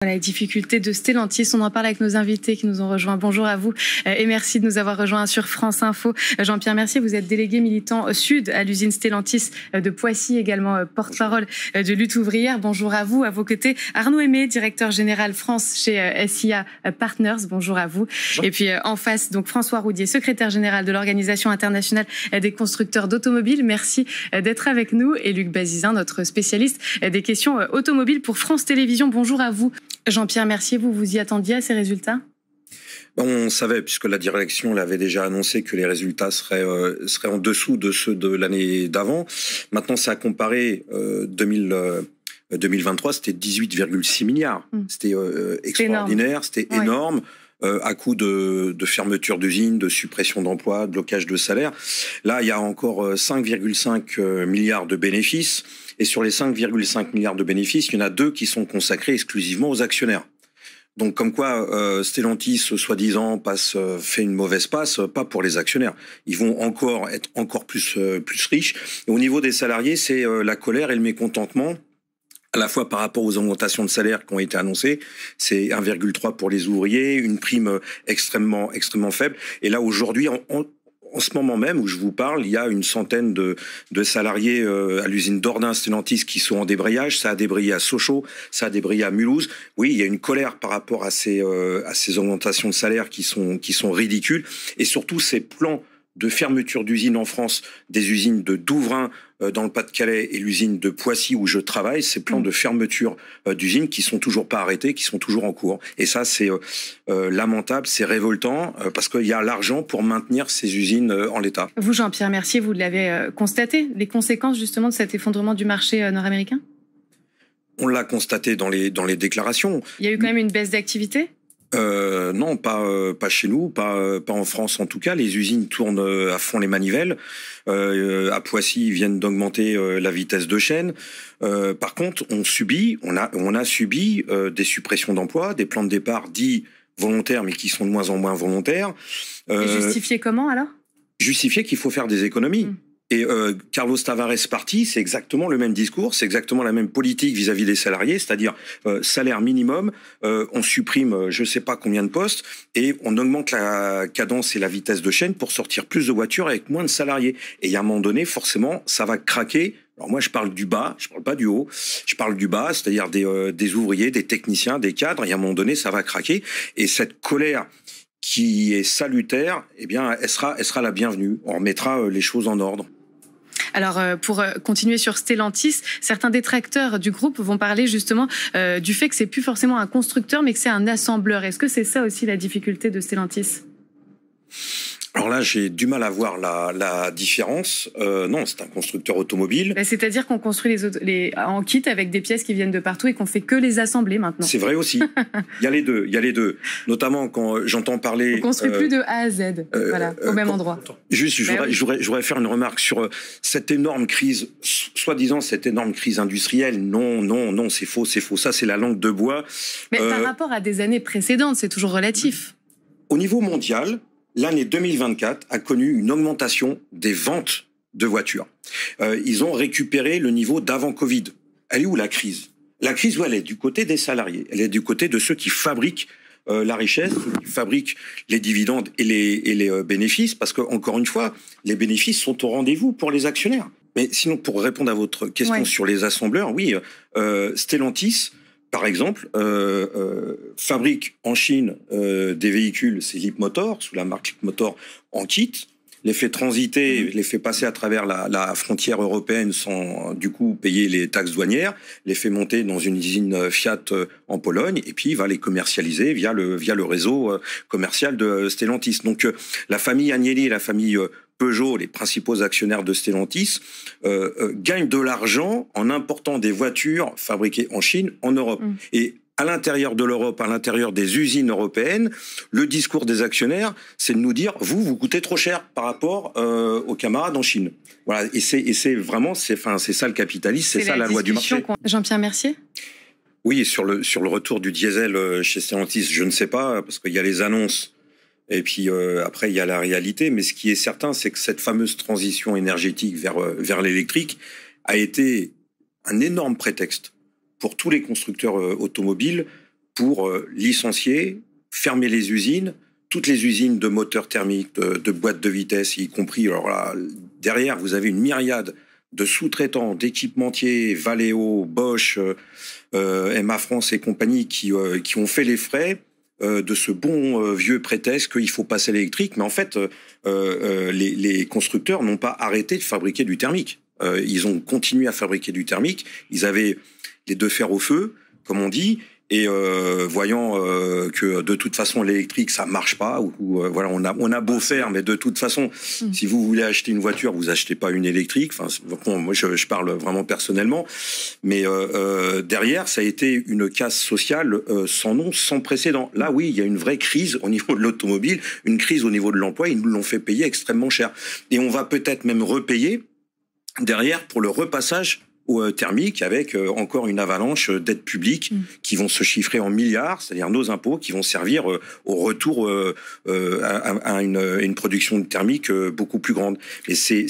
La difficulté de Stellantis, on en parle avec nos invités qui nous ont rejoints. Bonjour à vous et merci de nous avoir rejoints sur France Info. Jean-Pierre Mercier, vous êtes délégué militant Sud à l'usine Stellantis de Poissy, également porte-parole de Lutte ouvrière. Bonjour à vous. À vos côtés, Arnaud Aimé, directeur général France chez SIA Partners. Bonjour à vous. Bonjour. Et puis en face, donc François Roudier, secrétaire général de l'Organisation internationale des constructeurs d'automobiles. Merci d'être avec nous. Et Luc Bazizin, notre spécialiste des questions automobiles pour France Télévisions. Bonjour à vous. Jean-Pierre Mercier, vous y attendiez à ces résultats ? On savait, puisque la direction l'avait déjà annoncé, que les résultats seraient en dessous de ceux de l'année d'avant. Maintenant, c'est à comparer 2023, c'était 18,6 milliards. C'était extraordinaire, c'était énorme. À coup de fermeture d'usines, de suppression d'emplois, de blocage de salaires. Là, il y a encore 5,5 milliards de bénéfices. Et sur les 5,5 milliards de bénéfices, il y en a 2 qui sont consacrés exclusivement aux actionnaires. Donc, comme quoi, Stellantis, soi-disant, fait une mauvaise passe, pas pour les actionnaires. Ils vont être encore plus riches. Et au niveau des salariés, c'est la colère et le mécontentement. À la fois par rapport aux augmentations de salaire qui ont été annoncées, c'est 1,3 pour les ouvriers, une prime extrêmement faible. Et là, aujourd'hui, en ce moment même où je vous parle, il y a une centaine de salariés à l'usine Dordain Stellantis qui sont en débrayage. Ça a débrayé à Sochaux, ça a débrayé à Mulhouse. Oui, il y a une colère par rapport à ces augmentations de salaire qui sont ridicules. Et surtout, ces plans de fermeture d'usines en France, des usines de Douvrin dans le Pas-de-Calais et l'usine de Poissy où je travaille, ces plans de fermeture d'usines qui sont toujours pas arrêtés, qui sont toujours en cours. Et ça, c'est lamentable, c'est révoltant, parce qu'il y a l'argent pour maintenir ces usines en l'état. Vous, Jean-Pierre Mercier, vous l'avez constaté, les conséquences justement de cet effondrement du marché nord-américain ? On l'a constaté dans les déclarations. Il y a eu quand même une baisse d'activité ? Non, pas chez nous, pas en France en tout cas. Les usines tournent à fond les manivelles. À Poissy, ils viennent d'augmenter la vitesse de chaîne. Par contre, on a subi des suppressions d'emplois, des plans de départ dits volontaires, mais qui sont de moins en moins volontaires. Et justifié comment alors ? Justifié qu'il faut faire des économies. Et Carlos Tavares parti, c'est exactement le même discours, c'est exactement la même politique vis-à-vis des salariés, c'est-à-dire salaire minimum, on supprime je sais pas combien de postes et on augmente la cadence et la vitesse de chaîne pour sortir plus de voitures avec moins de salariés. Et il y a un moment donné, forcément, ça va craquer. Alors moi, je parle du bas, je parle pas du haut. Je parle du bas, c'est-à-dire des ouvriers, des techniciens, des cadres. Et à un moment donné, ça va craquer. Et cette colère qui est salutaire, eh bien, elle sera la bienvenue. On remettra les choses en ordre. Alors, pour continuer sur Stellantis, certains détracteurs du groupe vont parler justement du fait que c'est plus forcément un constructeur, mais que c'est un assembleur. Est-ce que c'est ça aussi la difficulté de Stellantis ? Alors là, j'ai du mal à voir la différence. Non, c'est un constructeur automobile. C'est-à-dire qu'on construit en kit avec des pièces qui viennent de partout et qu'on fait que les assembler maintenant. C'est vrai aussi. Il y a les deux. Notamment quand j'entends parler... On construit plus de A à Z, voilà, au même endroit. Juste, je voudrais faire une remarque sur cette énorme crise, soi-disant cette énorme crise industrielle. Non, c'est faux. Ça, c'est la langue de bois. Mais par rapport à des années précédentes, c'est toujours relatif. Au niveau mondial, l'année 2024 a connu une augmentation des ventes de voitures. Ils ont récupéré le niveau d'avant Covid. Elle est où la crise ? La crise, elle est du côté des salariés. Elle est du côté de ceux qui fabriquent la richesse, qui fabriquent les dividendes et les bénéfices, parce que, encore une fois, les bénéfices sont au rendez-vous pour les actionnaires. Mais sinon, pour répondre à votre question sur les assembleurs, oui, Stellantis, par exemple, fabrique en Chine des véhicules, c'est Leapmotor, sous la marque Leapmotor, en kit, les fait transiter, les fait passer à travers la frontière européenne sans du coup payer les taxes douanières, les fait monter dans une usine Fiat en Pologne et puis va les commercialiser via le réseau commercial de Stellantis. Donc la famille Agnelli et la famille Peugeot, les principaux actionnaires de Stellantis, gagnent de l'argent en important des voitures fabriquées en Chine, en Europe. Et à l'intérieur de l'Europe, à l'intérieur des usines européennes, le discours des actionnaires, c'est de nous dire « vous coûtez trop cher par rapport aux camarades en Chine ». Voilà, et c'est vraiment, c'est ça le capitalisme, c'est ça la loi du marché. Jean-Pierre Mercier ? Oui, sur le retour du diesel chez Stellantis, je ne sais pas, parce qu'il y a les annonces. Et puis après, il y a la réalité. Mais ce qui est certain, c'est que cette fameuse transition énergétique vers l'électrique a été un énorme prétexte pour tous les constructeurs automobiles pour licencier, fermer les usines, toutes les usines de moteurs thermiques, de boîtes de vitesse, y compris. Alors là, derrière, vous avez une myriade de sous-traitants, d'équipementiers, Valeo, Bosch, MA France et compagnie qui ont fait les frais de ce bon vieux prétexte qu'il faut passer à l'électrique. Mais en fait, les constructeurs n'ont pas arrêté de fabriquer du thermique. Ils ont continué à fabriquer du thermique. Ils avaient les deux fers au feu, comme on dit. Et voyant que de toute façon l'électrique ça marche pas, voilà, on a beau faire, mais de toute façon, si vous voulez acheter une voiture, vous achetez pas une électrique. Enfin, bon, moi je parle vraiment personnellement, mais derrière ça a été une casse sociale sans nom, sans précédent. Là, oui, il y a une vraie crise au niveau de l'automobile, une crise au niveau de l'emploi. Ils nous l'ont fait payer extrêmement cher, et on va peut-être même repayer derrière pour le repassage thermique, avec encore une avalanche d'aides publiques qui vont se chiffrer en milliards, c'est-à-dire nos impôts, qui vont servir au retour à une production thermique beaucoup plus grande. Et c'est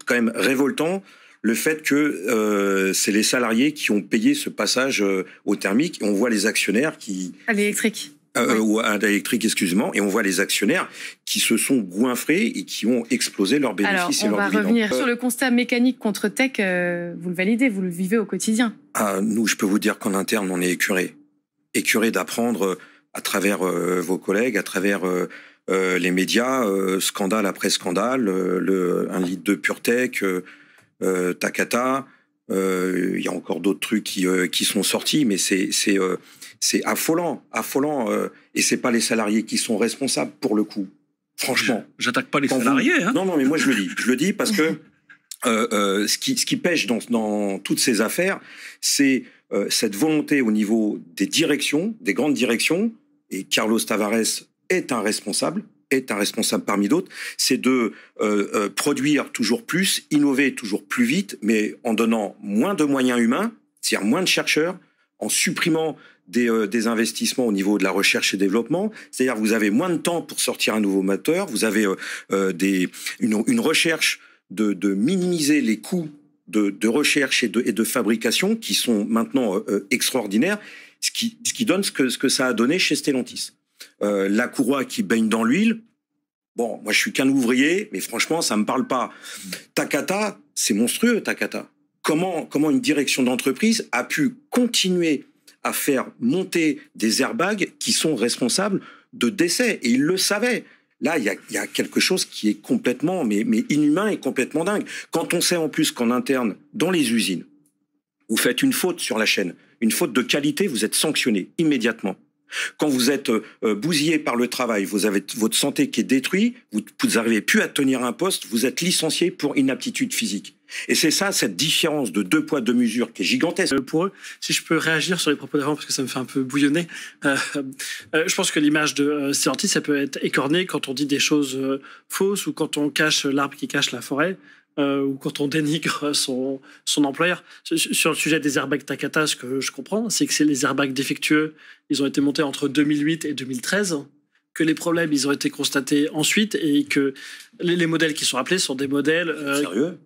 quand même révoltant le fait que c'est les salariés qui ont payé ce passage au thermique. Et on voit les actionnaires qui... À l'électrique. Ou à l'électrique, excusez-moi, et on voit les actionnaires qui se sont goinfrés et qui ont explosé leurs bénéfices. Alors, on va revenir sur le constat mécanique contre tech. Vous le validez, vous le vivez au quotidien. Nous, je peux vous dire qu'en interne, on est écœurés. Écœurés d'apprendre à travers vos collègues, à travers les médias, scandale après scandale, 1 litre de PureTech, Takata. Il y a encore d'autres trucs qui sont sortis, mais c'est affolant, et c'est pas les salariés qui sont responsables pour le coup. Franchement, j'attaque pas les salariés. Hein. Non, mais moi je le dis parce que ce qui pêche dans toutes ces affaires, c'est cette volonté au niveau des directions, des grandes directions, et Carlos Tavares est un responsable parmi d'autres, c'est de produire toujours plus, innover toujours plus vite, mais en donnant moins de moyens humains, c'est-à-dire moins de chercheurs, en supprimant des investissements au niveau de la recherche et développement. C'est-à-dire vous avez moins de temps pour sortir un nouveau moteur, vous avez une recherche de minimiser les coûts de recherche et de fabrication qui sont maintenant extraordinaires, ce qui donne ce que ça a donné chez Stellantis. La courroie qui baigne dans l'huile, bon, moi je suis qu'un ouvrier, mais franchement ça me parle pas. Takata, c'est monstrueux, Takata. Comment une direction d'entreprise a pu continuer à faire monter des airbags qui sont responsables de décès, et ils le savaient. Là, il y a quelque chose qui est complètement, mais inhumain et complètement dingue. Quand on sait en plus qu'en interne, dans les usines, vous faites une faute sur la chaîne, une faute de qualité, vous êtes sanctionné immédiatement. Quand vous êtes bousillé par le travail, vous avez votre santé qui est détruite, vous n'arrivez plus à tenir un poste, vous êtes licencié pour inaptitude physique. Et c'est ça, cette différence de 2 poids 2 mesures qui est gigantesque. Pour eux, si je peux réagir sur les propos d'avant, parce que ça me fait un peu bouillonner, je pense que l'image de Stellantis, ça peut être écornée quand on dit des choses fausses, ou quand on cache l'arbre qui cache la forêt, ou quand on dénigre son employeur. Sur le sujet des airbags Takata, ce que je comprends, c'est que c'est les airbags défectueux, ils ont été montés entre 2008 et 2013, que les problèmes, ils ont été constatés ensuite, et que les modèles qui sont appelés sont des modèles... Sérieux ?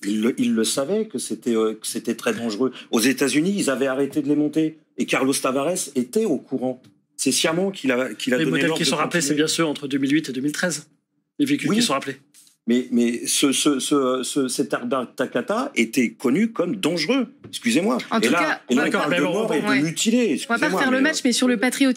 Ils le savaient que c'était très dangereux. Aux États-Unis, ils avaient arrêté de les monter. Et Carlos Tavares était au courant. C'est sciemment qu'il a donné l'ordre. Les modèles qui sont rappelés, c'est bien ceux entre 2008 et 2013. Les véhicules qui sont rappelés. Mais cet airbag Takata était connu comme dangereux. Excusez-moi. En tout cas, on parle de mort et de mutilés. On va pas refaire le match, mais sur le patriotisme.